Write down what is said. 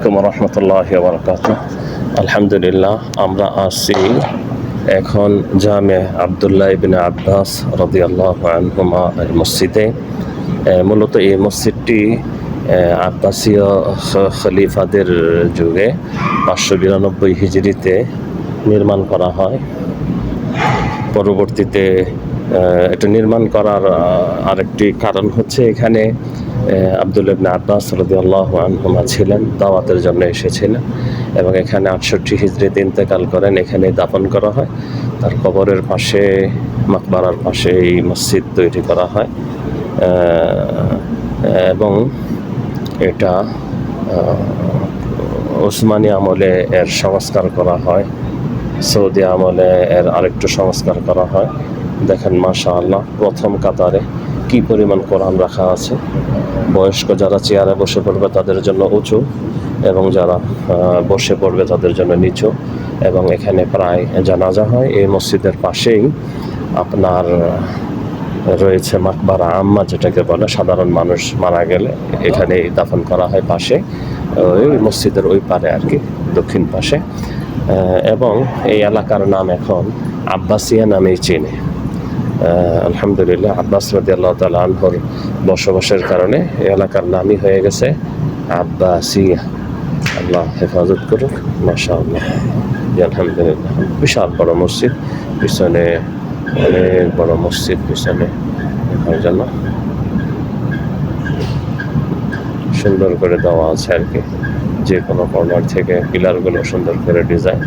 রহমতুল্লাহি ওয়া বারাকাতুহু। আলহামদুলিল্লাহ, আমরা আসছি এখন জামে আব্দুল্লাহ ইবনে আব্বাস রাদিয়াল্লাহু আনহুমা এর মসজিদে। মূলত এই মসজিদটি আব্বাসীয় খলিফাদের যুগে 592 হিজরিতে নির্মাণ করা হয়। পরবর্তীতে এটা নির্মাণ করার আরেকটি কারণ হচ্ছে এখানে আব্দুল্লাহ ইবনে আব্বাস রাদিয়াল্লাহু আনহুমা ছিলেন, দাওয়াতের জন্য এসেছিলেন এবং এখানে 68 হিজরিতে ইন্তেকাল করেন। এখানে দাফন করা হয়। তার কবরের পাশে, মাকবারার পাশে এই মসজিদ তৈরি করা হয় এবং এটা ওসমানী আমলে এর সংস্কার করা হয়, সৌদি আমলে এর আরেকটু সংস্কার করা হয়। দেখেন মাশাআল্লাহ, প্রথম কাতারে কি পরিমাণ কোরআন রাখা আছে। বয়স্ক যারা চেয়ারে বসে পড়বে তাদের জন্য উঁচু এবং যারা বসে পড়বে তাদের জন্য নিচু। এবং এখানে প্রায় জানাজা হয়। এই মসজিদের পাশেই আপনার রয়েছে মাকবারা আম্মা, যেটাকে বলে সাধারণ মানুষ মারা গেলে এখানে দাফন করা হয় পাশে, ওই মসজিদের ওই পারে আর কি, দক্ষিণ পাশে। এবং এই এলাকার নাম এখন আব্বাসিয়া নামেই চেনে। আলহামদুলিল্লাহ, আব্বাস রাদিয়াল্লাহু তাআলা আনহুর বসবাসের কারণে এই এলাকার নামই হয়ে গেছে আব্বাসিয়া। আল্লাহ হেফাজত করুক। মাশাআল্লাহ, আলহামদুলিল্লাহ। বিশাল বড় মসজিদ, পিছনে অনেক বড় মসজিদ, পিছনে দেখার জন্য সুন্দর করে দেওয়া আছে আর কি। যে কোনো কর্নার থেকে পিলারগুলো সুন্দর করে ডিজাইন।